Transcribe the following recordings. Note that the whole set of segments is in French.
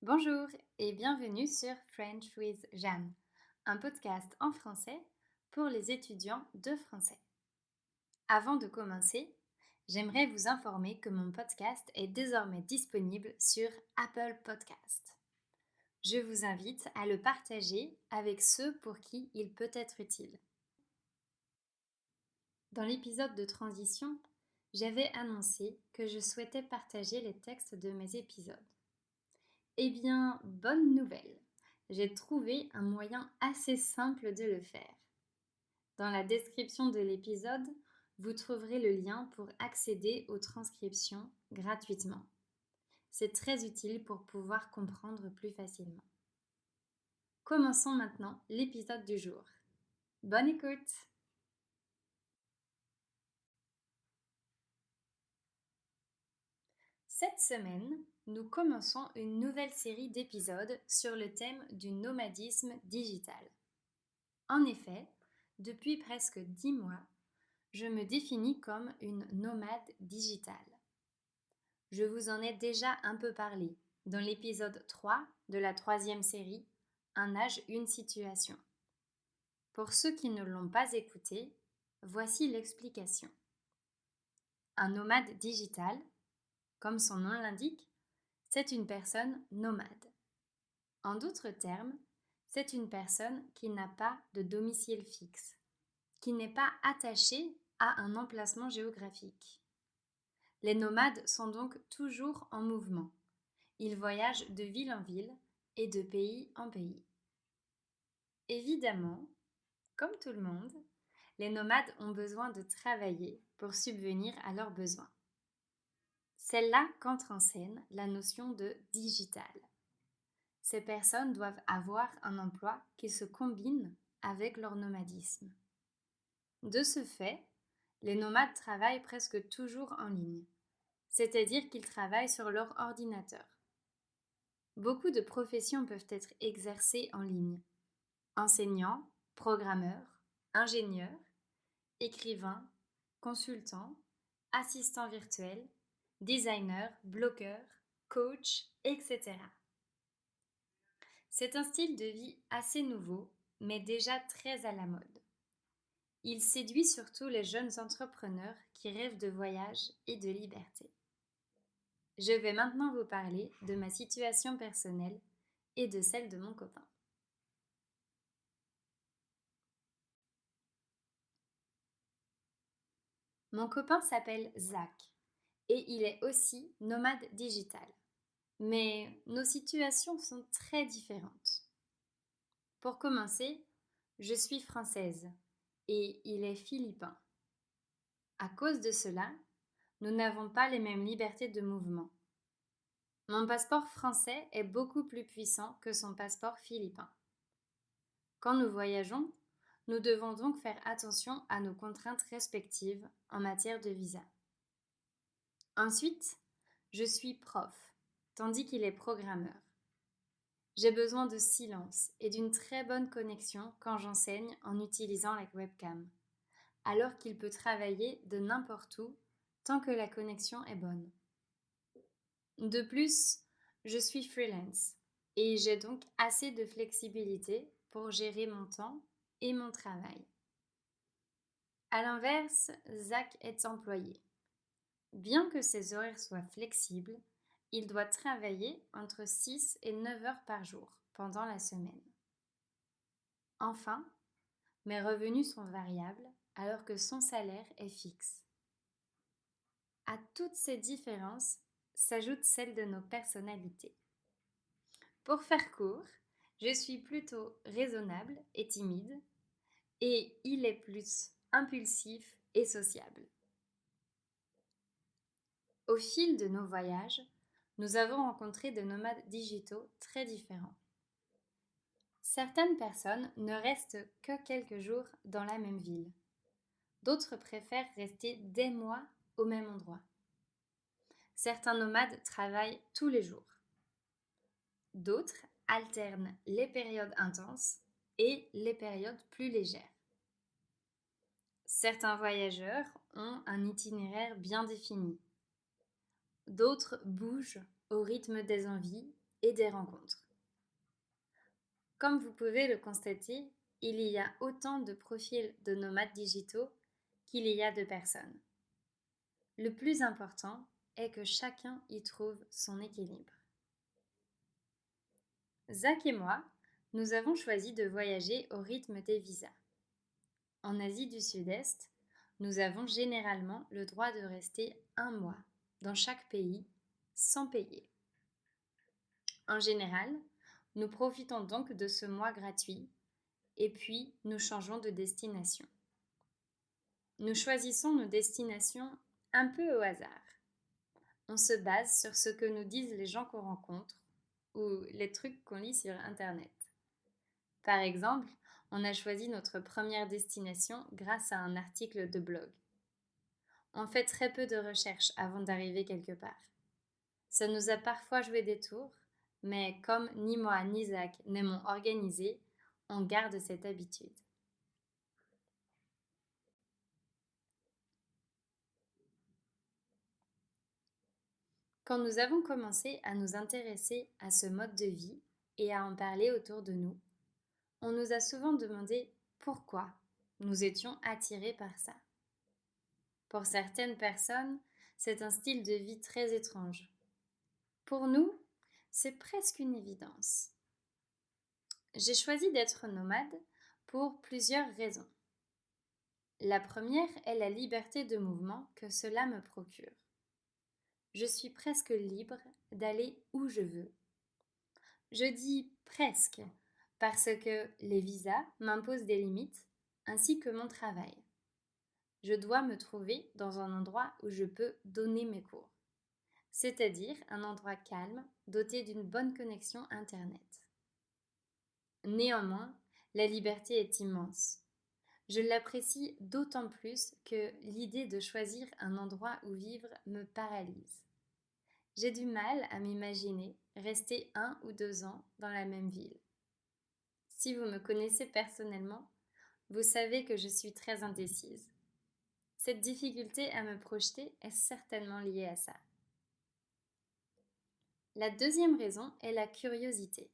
Bonjour et bienvenue sur French with Jeanne, un podcast en français pour les étudiants de français. Avant de commencer, j'aimerais vous informer que mon podcast est désormais disponible sur Apple Podcast. Je vous invite à le partager avec ceux pour qui il peut être utile. Dans l'épisode de transition, j'avais annoncé que je souhaitais partager les textes de mes épisodes. Eh bien, bonne nouvelle, j'ai trouvé un moyen assez simple de le faire. Dans la description de l'épisode, vous trouverez le lien pour accéder aux transcriptions gratuitement. C'est très utile pour pouvoir comprendre plus facilement. Commençons maintenant l'épisode du jour. Bonne écoute! Cette semaine, nous commençons une nouvelle série d'épisodes sur le thème du nomadisme digital. En effet, depuis presque 10 mois, je me définis comme une nomade digitale. Je vous en ai déjà un peu parlé dans l'épisode 3 de la troisième série, Un âge, une situation. Pour ceux qui ne l'ont pas écouté, voici l'explication. Un nomade digital, comme son nom l'indique, c'est une personne nomade. En d'autres termes, c'est une personne qui n'a pas de domicile fixe, qui n'est pas attachée à un emplacement géographique. Les nomades sont donc toujours en mouvement. Ils voyagent de ville en ville et de pays en pays. Évidemment, comme tout le monde, les nomades ont besoin de travailler pour subvenir à leurs besoins. C'est là qu'entre en scène la notion de digital. Ces personnes doivent avoir un emploi qui se combine avec leur nomadisme. De ce fait, les nomades travaillent presque toujours en ligne, c'est-à-dire qu'ils travaillent sur leur ordinateur. Beaucoup de professions peuvent être exercées en ligne. Enseignants, programmeurs, ingénieurs, écrivains, consultants, assistants virtuels, designers, blogueurs, coachs, etc. C'est un style de vie assez nouveau, mais déjà très à la mode. Il séduit surtout les jeunes entrepreneurs qui rêvent de voyage et de liberté. Je vais maintenant vous parler de ma situation personnelle et de celle de mon copain. Mon copain s'appelle Zach et il est aussi nomade digital. Mais nos situations sont très différentes. Pour commencer, je suis française et il est philippin. À cause de cela, nous n'avons pas les mêmes libertés de mouvement. Mon passeport français est beaucoup plus puissant que son passeport philippin. Quand nous voyageons, nous devons donc faire attention à nos contraintes respectives en matière de visa. Ensuite, je suis prof, tandis qu'il est programmeur. J'ai besoin de silence et d'une très bonne connexion quand j'enseigne en utilisant la webcam, alors qu'il peut travailler de n'importe où tant que la connexion est bonne. De plus, je suis freelance et j'ai donc assez de flexibilité pour gérer mon temps et mon travail. À l'inverse, Zach est employé. Bien que ses horaires soient flexibles, il doit travailler entre 6 et 9 heures par jour pendant la semaine. Enfin, mes revenus sont variables alors que son salaire est fixe. À toutes ces différences s'ajoute celle de nos personnalités. Pour faire court, je suis plutôt raisonnable et timide et il est plus impulsif et sociable. Au fil de nos voyages, nous avons rencontré de nomades digitaux très différents. Certaines personnes ne restent que quelques jours dans la même ville. D'autres préfèrent rester des mois au même endroit. Certains nomades travaillent tous les jours. D'autres alternent les périodes intenses et les périodes plus légères. Certains voyageurs ont un itinéraire bien défini. D'autres bougent au rythme des envies et des rencontres. Comme vous pouvez le constater, il y a autant de profils de nomades digitaux qu'il y a de personnes. Le plus important est que chacun y trouve son équilibre. Zach et moi, nous avons choisi de voyager au rythme des visas. En Asie du Sud-Est, nous avons généralement le droit de rester 1 mois dans chaque pays sans payer. En général, nous profitons donc de ce mois gratuit et puis nous changeons de destination. Nous choisissons nos destinations un peu au hasard. On se base sur ce que nous disent les gens qu'on rencontre ou les trucs qu'on lit sur Internet. Par exemple, on a choisi notre première destination grâce à un article de blog. On fait très peu de recherches avant d'arriver quelque part. Ça nous a parfois joué des tours, mais comme ni moi ni Zach n'aimons organiser, on garde cette habitude. Quand nous avons commencé à nous intéresser à ce mode de vie et à en parler autour de nous, on nous a souvent demandé pourquoi nous étions attirés par ça. Pour certaines personnes, c'est un style de vie très étrange. Pour nous, c'est presque une évidence. J'ai choisi d'être nomade pour plusieurs raisons. La première est la liberté de mouvement que cela me procure. Je suis presque libre d'aller où je veux. Je dis presque parce que les visas m'imposent des limites ainsi que mon travail. Je dois me trouver dans un endroit où je peux donner mes cours, c'est-à-dire un endroit calme doté d'une bonne connexion Internet. Néanmoins, la liberté est immense. Je l'apprécie d'autant plus que l'idée de choisir un endroit où vivre me paralyse. J'ai du mal à m'imaginer rester 1 ou 2 ans dans la même ville. Si vous me connaissez personnellement, vous savez que je suis très indécise. Cette difficulté à me projeter est certainement liée à ça. La deuxième raison est la curiosité.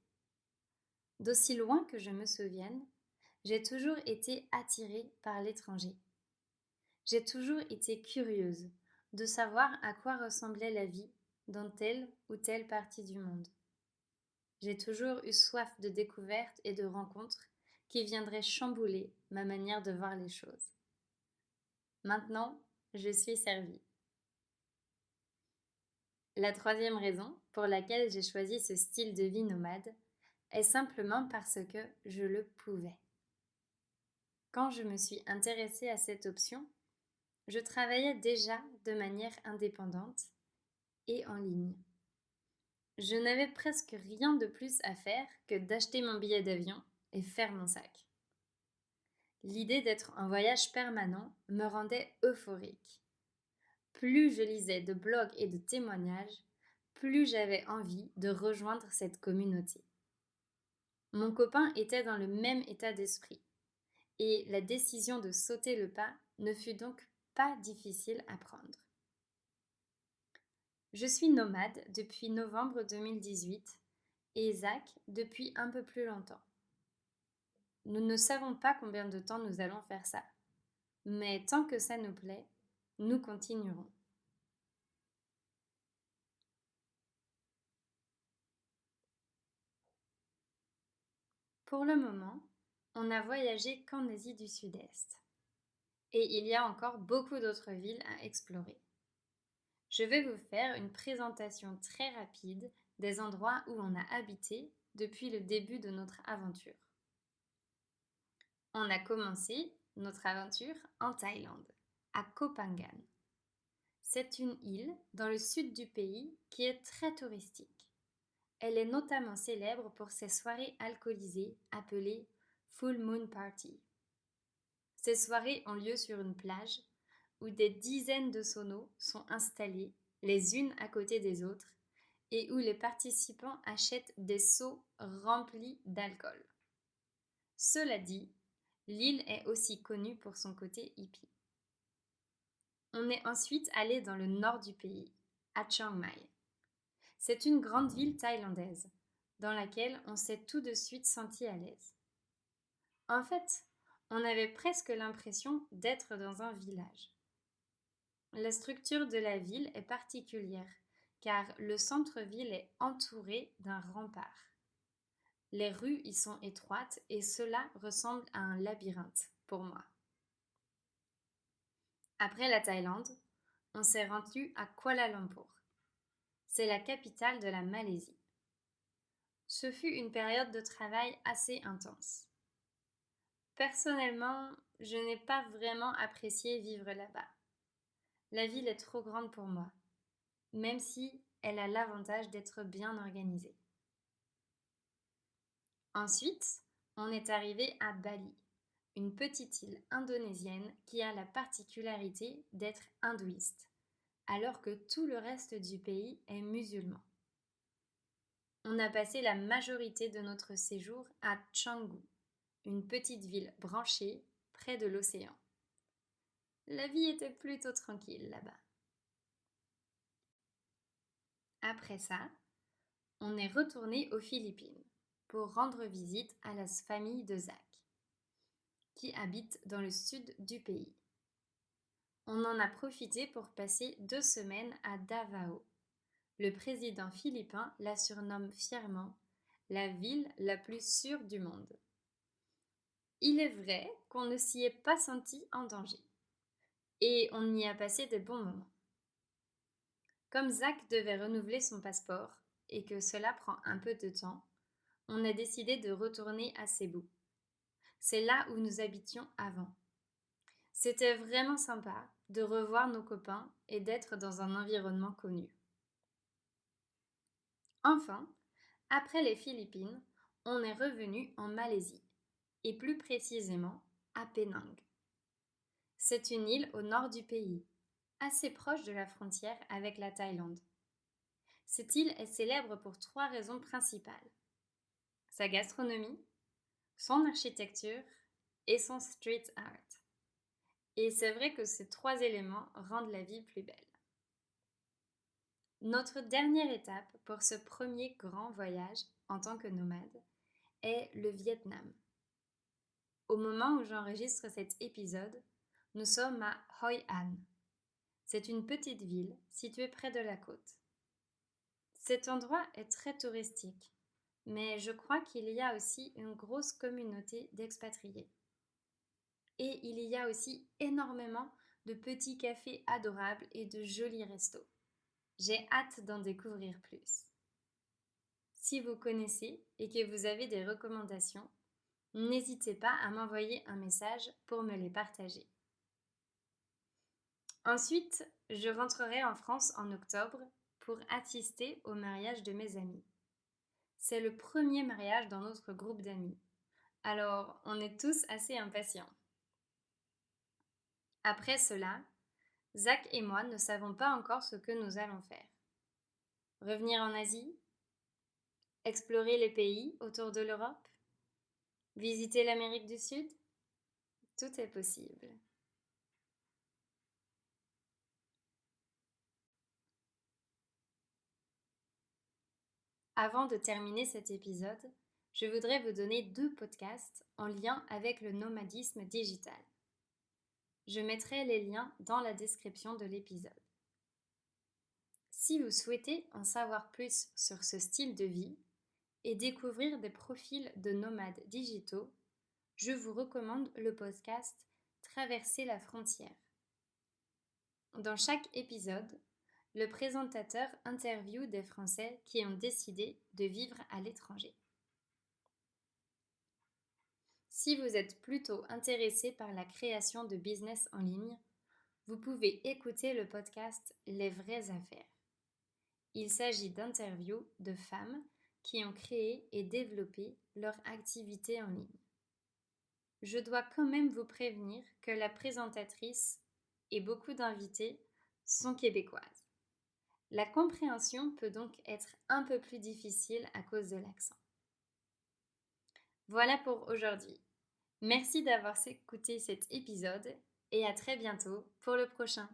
D'aussi loin que je me souvienne, j'ai toujours été attirée par l'étranger. J'ai toujours été curieuse de savoir à quoi ressemblait la vie dans telle ou telle partie du monde. J'ai toujours eu soif de découvertes et de rencontres qui viendraient chambouler ma manière de voir les choses. Maintenant, je suis servie. La troisième raison pour laquelle j'ai choisi ce style de vie nomade est simplement parce que je le pouvais. Quand je me suis intéressée à cette option, je travaillais déjà de manière indépendante et en ligne. Je n'avais presque rien de plus à faire que d'acheter mon billet d'avion et faire mon sac. L'idée d'être en voyage permanent me rendait euphorique. Plus je lisais de blogs et de témoignages, plus j'avais envie de rejoindre cette communauté. Mon copain était dans le même état d'esprit, et la décision de sauter le pas ne fut donc pas difficile à prendre. Je suis nomade depuis novembre 2018 et Zach depuis un peu plus longtemps. Nous ne savons pas combien de temps nous allons faire ça, mais tant que ça nous plaît, nous continuerons. Pour le moment, on n'a voyagé qu'en Asie du Sud-Est. Et il y a encore beaucoup d'autres villes à explorer. Je vais vous faire une présentation très rapide des endroits où on a habité depuis le début de notre aventure. On a commencé notre aventure en Thaïlande, à Koh Phangan. C'est une île dans le sud du pays qui est très touristique. Elle est notamment célèbre pour ses soirées alcoolisées appelées Full Moon Party. Ces soirées ont lieu sur une plage où des dizaines de saunas sont installés les unes à côté des autres et où les participants achètent des seaux remplis d'alcool. Cela dit, l'île est aussi connue pour son côté hippie. On est ensuite allé dans le nord du pays, à Chiang Mai. C'est une grande ville thaïlandaise, dans laquelle on s'est tout de suite senti à l'aise. En fait, on avait presque l'impression d'être dans un village. La structure de la ville est particulière, car le centre-ville est entouré d'un rempart. Les rues y sont étroites et cela ressemble à un labyrinthe pour moi. Après la Thaïlande, on s'est rendu à Kuala Lumpur. C'est la capitale de la Malaisie. Ce fut une période de travail assez intense. Personnellement, je n'ai pas vraiment apprécié vivre là-bas. La ville est trop grande pour moi, même si elle a l'avantage d'être bien organisée. Ensuite, on est arrivé à Bali, une petite île indonésienne qui a la particularité d'être hindouiste, alors que tout le reste du pays est musulman. On a passé la majorité de notre séjour à Canggu, une petite ville branchée près de l'océan. La vie était plutôt tranquille là-bas. Après ça, on est retourné aux Philippines pour rendre visite à la famille de Zach, qui habite dans le sud du pays. On en a profité pour passer 2 semaines à Davao. Le président philippin la surnomme fièrement la ville la plus sûre du monde. Il est vrai qu'on ne s'y est pas senti en danger. Et on y a passé de bons moments. Comme Zach devait renouveler son passeport et que cela prend un peu de temps, on a décidé de retourner à Cebu. C'est là où nous habitions avant. C'était vraiment sympa de revoir nos copains et d'être dans un environnement connu. Enfin, après les Philippines, on est revenu en Malaisie, et plus précisément à Penang. C'est une île au nord du pays, assez proche de la frontière avec la Thaïlande. Cette île est célèbre pour 3 raisons principales: sa gastronomie, son architecture et son street art. Et c'est vrai que ces 3 éléments rendent la vie plus belle. Notre dernière étape pour ce premier grand voyage en tant que nomade est le Vietnam. Au moment où j'enregistre cet épisode, nous sommes à Hoi An. C'est une petite ville située près de la côte. Cet endroit est très touristique, mais je crois qu'il y a aussi une grosse communauté d'expatriés. Et il y a aussi énormément de petits cafés adorables et de jolis restos. J'ai hâte d'en découvrir plus. Si vous connaissez et que vous avez des recommandations, n'hésitez pas à m'envoyer un message pour me les partager. Ensuite, je rentrerai en France en octobre pour assister au mariage de mes amis. C'est le premier mariage dans notre groupe d'amis, alors on est tous assez impatients. Après cela, Zach et moi ne savons pas encore ce que nous allons faire. Revenir en Asie? Explorer les pays autour de l'Europe? Visiter l'Amérique du Sud? Tout est possible. Avant de terminer cet épisode, je voudrais vous donner 2 podcasts en lien avec le nomadisme digital. Je mettrai les liens dans la description de l'épisode. Si vous souhaitez en savoir plus sur ce style de vie et découvrir des profils de nomades digitaux, je vous recommande le podcast Traverser la frontière. Dans chaque épisode, le présentateur interviewe des Français qui ont décidé de vivre à l'étranger. Si vous êtes plutôt intéressé par la création de business en ligne, vous pouvez écouter le podcast Les vraies affaires. Il s'agit d'interviews de femmes qui ont créé et développé leur activité en ligne. Je dois quand même vous prévenir que la présentatrice et beaucoup d'invités sont québécoises. La compréhension peut donc être un peu plus difficile à cause de l'accent. Voilà pour aujourd'hui. Merci d'avoir écouté cet épisode et à très bientôt pour le prochain.